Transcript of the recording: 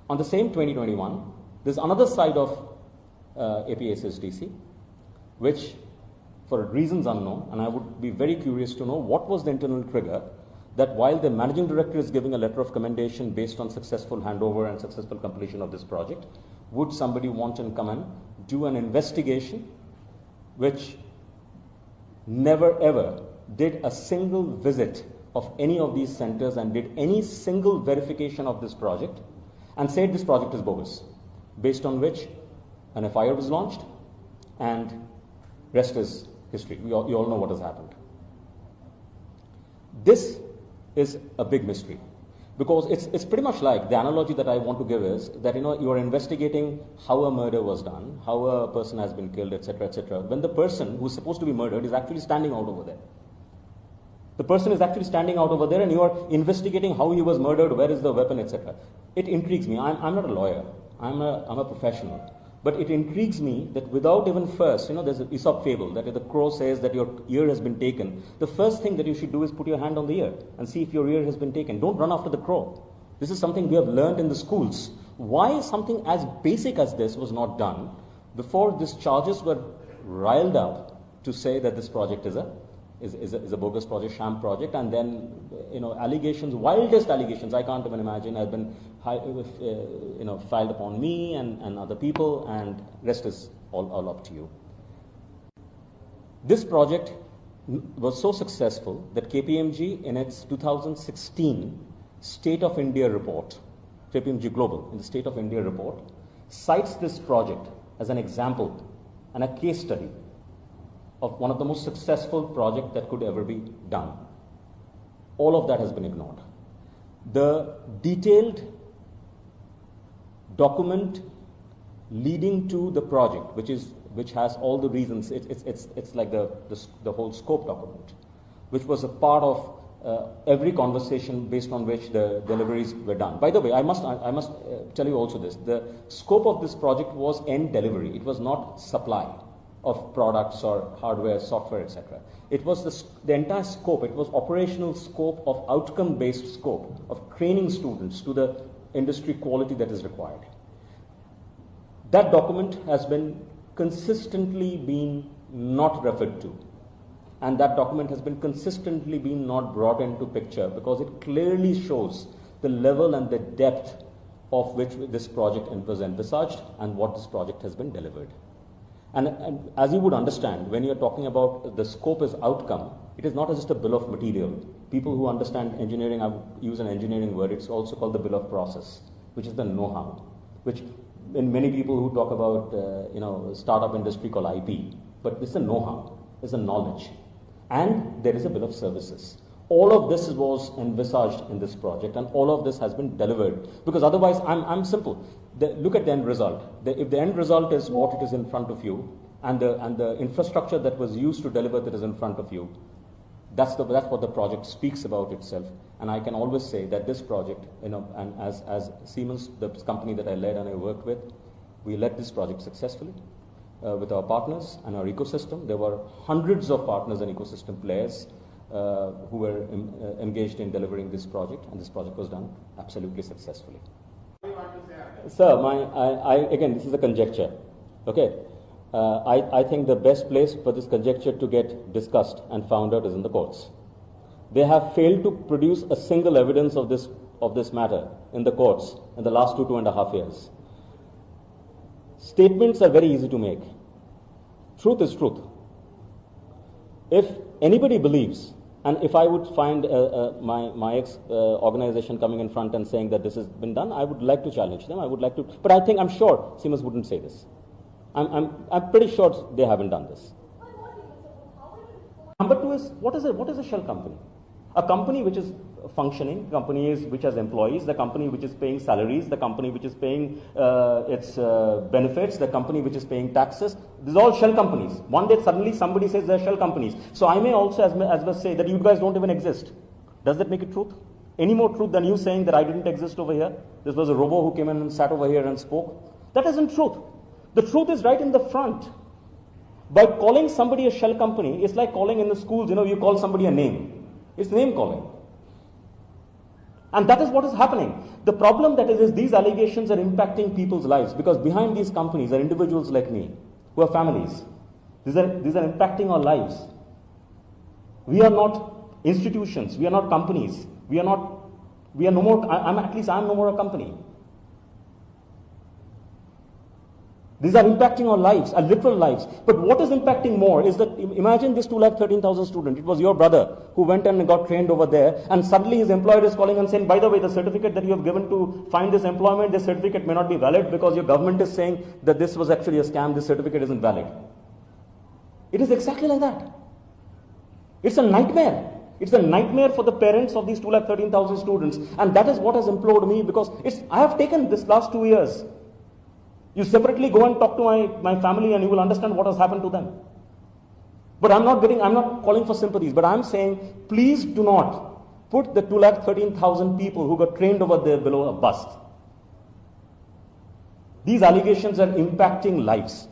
On the same 2021, there's another side of APSSDC, which for reasons unknown, and I would be very curious to know what was the internal trigger that while the managing director is giving a letter of commendation based on successful handover and successful completion of this project, would somebody want to come and do an investigation which never ever did a single visit of any of these centers and did any single verification of this project and said this project is bogus, based on which an FIR was launched and rest is history. You all know what has happened. This is a big mystery because it's pretty much like the analogy that I want to give is that you are investigating how a murder was done, how a person has been killed, etc., when the person who's supposed to be murdered is actually standing out over there. The person is actually standing out over there and you are investigating how he was murdered, where is the weapon, etc. It intrigues me. I'm not a lawyer. I'm a professional. But it intrigues me that without even first, there's an Aesop fable that if the crow says that your ear has been taken, the first thing that you should do is put your hand on the ear and see if your ear has been taken. Don't run after the crow. This is something we have learned in the schools. Why something as basic as this was not done before these charges were riled up to say that this project is a bogus project, sham project, and then allegations, wildest allegations I can't even imagine, have been filed upon me and other people, and rest is all up to you. This project was so successful that KPMG in its 2016 State of India report, KPMG Global in the State of India report, cites this project as an example and a case study of one of the most successful projects that could ever be done. All of that has been ignored. The detailed document leading to the project, which has all the reasons, it's like the whole scope document, which was a part of every conversation based on which the deliveries were done. By the way, I must tell you also this: the scope of this project was end delivery. It was not supply of products or hardware, software, etc. It was the entire scope. It was operational scope of outcome-based scope of training students to the industry quality that is required. That document has been consistently been not referred to, and that document has been consistently been not brought into picture because it clearly shows the level and the depth of which this project was envisaged and what this project has been delivered. And as you would understand, when you're talking about the scope as outcome, it is not just a bill of material. People who understand engineering, I would use an engineering word, it's also called the bill of process, which is the know-how, which in many people who talk about, startup industry call IP, but it's a know-how, it's a knowledge. And there is a bill of services. All of this was envisaged in this project, and all of this has been delivered. Because otherwise, I'm simple. Look at the end result. If the end result is what it is in front of you, and the infrastructure that was used to deliver that is in front of you, that's what the project speaks about itself. And I can always say that this project, and as Siemens, the company that I led and I worked with, we led this project successfully with our partners and our ecosystem. There were hundreds of partners and ecosystem players who were engaged in delivering this project, and this project was done absolutely successfully. Sir, again, this is a conjecture. Okay, I think the best place for this conjecture to get discussed and found out is in the courts. They have failed to produce a single evidence of this matter in the courts in the last 2.5 years. Statements are very easy to make. Truth is truth. If anybody believes, and if I would find my organization coming in front and saying that this has been done, I would like to challenge them. I would like to, but I'm sure Siemens wouldn't say this. I'm pretty sure they haven't done this. Number two is what is a shell company? A company which is functioning, companies which has employees, the company which is paying salaries, the company which is paying its benefits, the company which is paying taxes. These are all shell companies. One day suddenly somebody says they're shell companies. So I may also as well say that you guys don't even exist. Does that make it truth? Any more truth than you saying that I didn't exist over here? This was a robo who came in and sat over here and spoke. That isn't truth. The truth is right in the front. By calling somebody a shell company, it's like calling in the schools, you call somebody a name. It's name calling. And that is what is happening. The problem that is these allegations are impacting people's lives, because behind these companies are individuals like me who have families. These are impacting our lives. We are not institutions. We are not companies. We are no more, I'm no more a company. These are impacting our lives, our literal lives. But what is impacting more is that, imagine this 213,000 students. It was your brother who went and got trained over there, and suddenly his employer is calling and saying, by the way, the certificate that you have given to find this employment, this certificate may not be valid because your government is saying that this was actually a scam, this certificate isn't valid. It is exactly like that. It's a nightmare. It's a nightmare for the parents of these 213,000 students. And that is what has implored me, because I have taken this last 2 years. You separately go and talk to my family and you will understand what has happened to them. But I'm not calling for sympathies, but I'm saying, please do not put the 213,000 people who got trained over there below a bus. These allegations are impacting lives.